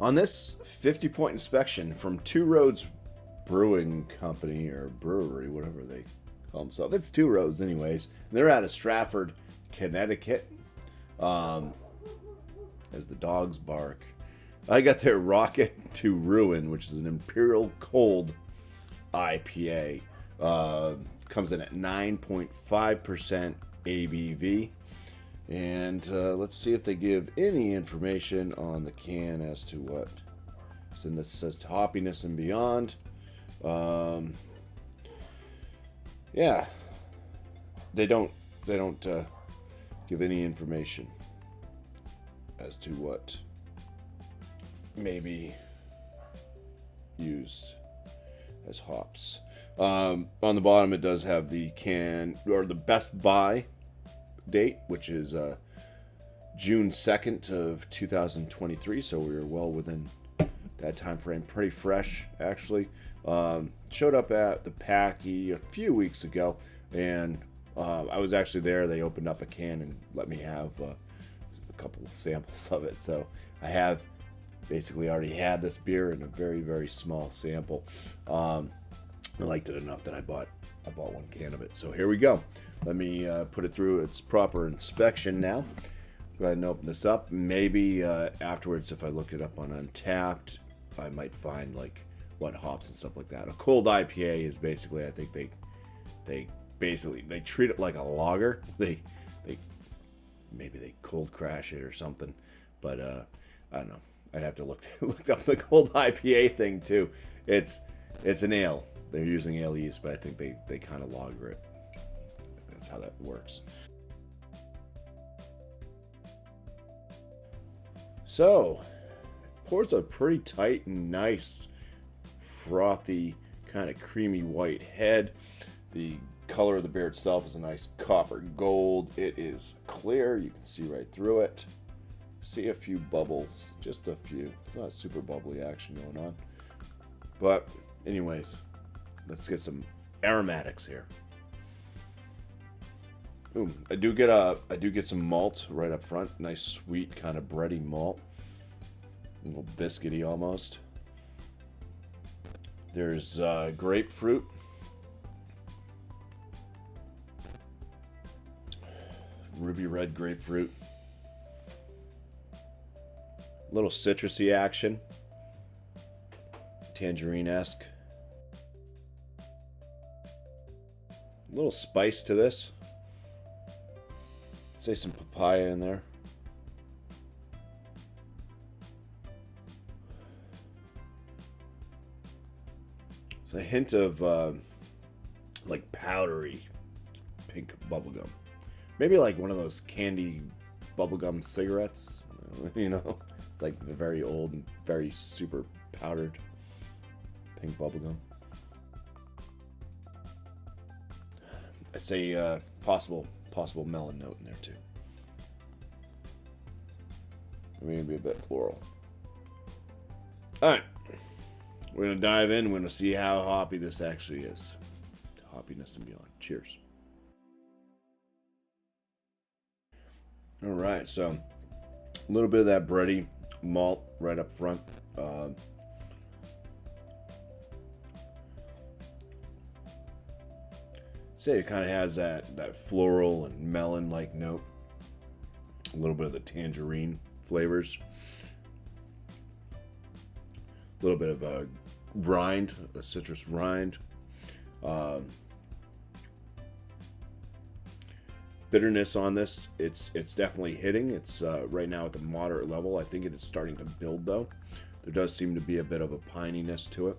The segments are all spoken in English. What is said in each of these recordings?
On this 50-point inspection from Two Roads Brewing Company, or brewery, whatever they call themselves. It's Two Roads anyways. They're out of Stratford, Connecticut. As the dogs bark. I got their Rocket to Ruin, which is an Imperial Cold IPA. Comes in at 9.5% ABV. And let's see if they give any information on the can as to what. So this says hoppiness and beyond. Yeah, they don't give any information as to what may be used as hops. On the bottom, it does have the can or the best buy date, which is June 2nd of 2023. So we were well within that time frame. Pretty fresh, actually. Showed up at the Packy a few weeks ago, and I was actually there. They opened up a can and let me have a couple of samples of it. So I have basically already had this beer in a very, very small sample. I liked it enough that I bought one can of it. So here we go. Let me put it through its proper inspection now. Go ahead and open this up. Maybe afterwards, if I look it up on Untapped, I might find like what hops and stuff like that. A cold IPA is basically, I think they treat it like a lager. They maybe they cold crash it or something, but I don't know. I'd have to look up the cold IPA thing too. It's an ale. They're using ale yeast, but I think they kind of lager it. That's how that works. So, pours a pretty tight and nice, frothy, kind of creamy white head. The color of the beer itself is a nice copper gold. It is clear. You can see right through it. See a few bubbles, just a few. It's not super bubbly action going on. But anyways, let's get some aromatics here. Ooh, I do get some malt right up front. Nice sweet kind of bready malt. A little biscuity almost. There's grapefruit. Ruby red grapefruit. A little citrusy action. Tangerine-esque. A little spice to this. Say some papaya in there. It's a hint of like powdery pink bubblegum. Maybe like one of those candy bubblegum cigarettes. You know, it's like the very old and very super powdered pink bubblegum. I'd say possible melon note in there too. Maybe a bit floral. Alright. We're going to dive in. We're going to see how hoppy this actually is. Hoppiness and beyond. Cheers. Alright, so a little bit of that bready malt right up front. Say it kind of has that floral and melon-like note. A little bit of the tangerine flavors. A little bit of a rind, a citrus rind. Bitterness on this, it's definitely hitting. It's right now at the moderate level. I think it is starting to build though. There does seem to be a bit of a pininess to it.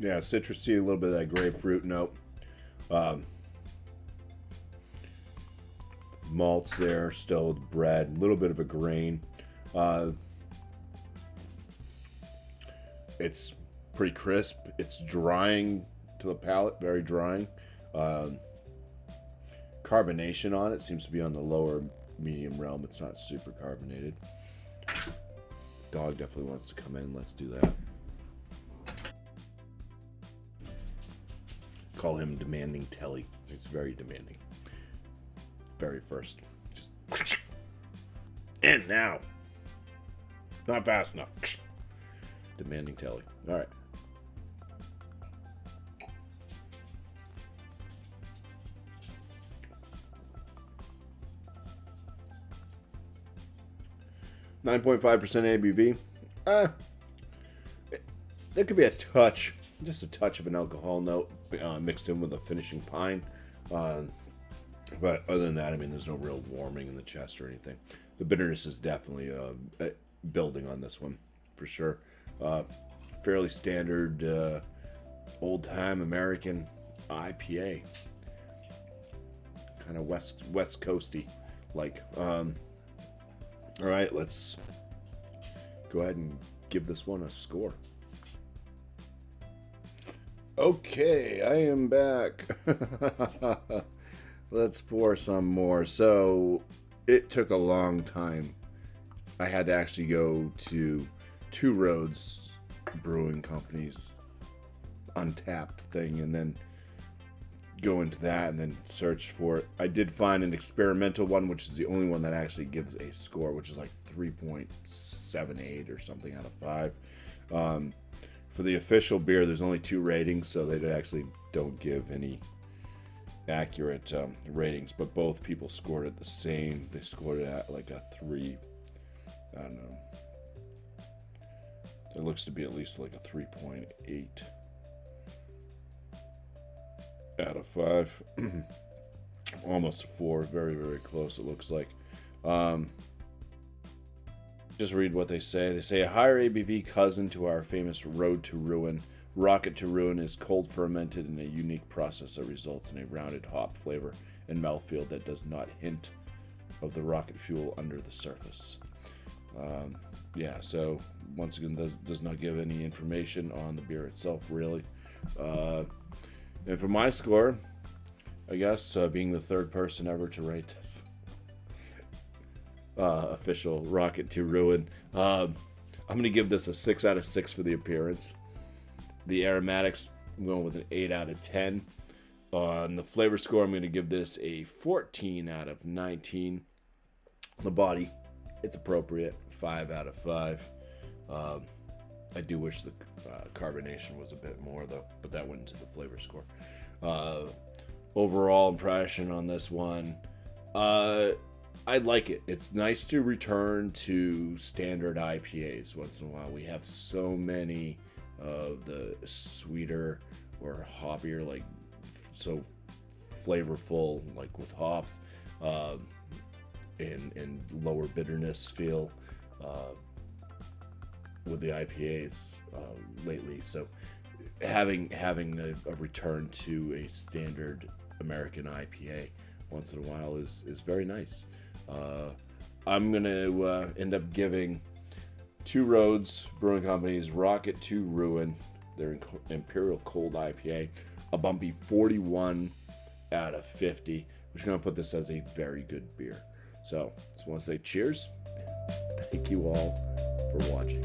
Yeah, citrusy, a little bit of that grapefruit note. Malts there, still with bread, a little bit of a grain. It's pretty crisp. It's drying to the palate, very drying. Carbonation on it seems to be on the lower medium realm. It's not super carbonated. Dog definitely wants to come in. Let's do that. Call him demanding Telly. It's very demanding. very first. Just and now. Not fast enough. Demanding telly. All right. .5% ABV. There could be a touch, just a touch of an alcohol note mixed in with a finishing pine. But other than that, I mean, there's no real warming in the chest or anything. The bitterness is definitely building on this one, for sure. Fairly standard, old-time American IPA. Kind of West Coasty, like. All right, let's go ahead and give this one a score. Okay, I am back. Let's pour some more. So it took a long time. I had to actually go to Two Roads Brewing Company's Untapped thing and then go into that and then search for it. I did find an experimental one, which is the only one that actually gives a score, which is like 3.78 or something out of 5. For the official beer, there's only 2 ratings, so they actually don't give any accurate ratings, but both people scored it the same. They scored it at like a 3. I don't know. It looks to be at least like a 3.8 out of 5. Almost a 4. Very, very close, it looks like. Just read what they say. They say a higher ABV cousin to our famous Road to Ruin. Rocket to Ruin is cold fermented in a unique process that results in a rounded hop flavor and mouthfeel that does not hint of the rocket fuel under the surface. Yeah, so once again, does not give any information on the beer itself, really. And for my score, I guess, being the third person ever to rate this official Rocket to Ruin, I'm going to give this a 6 out of 6 for the appearance. The aromatics, I'm going with an 8 out of 10. On the flavor score, I'm going to give this a 14 out of 19. The body, it's appropriate, 5 out of 5. I do wish the carbonation was a bit more, though, but that went into the flavor score. Overall impression on this one, I like it. It's nice to return to standard IPAs once in a while. We have so many of the sweeter or hoppier, like so flavorful, like with hops, and lower bitterness feel with the IPAs lately. So having a return to a standard American IPA once in a while is very nice. I'm gonna end up giving Two Roads Brewing Company's Rocket to Ruin, their Imperial Cold IPA, a BuMpY 41 out of 50, which is gonna put this as a very good beer. So just want to say cheers. Thank you all for watching.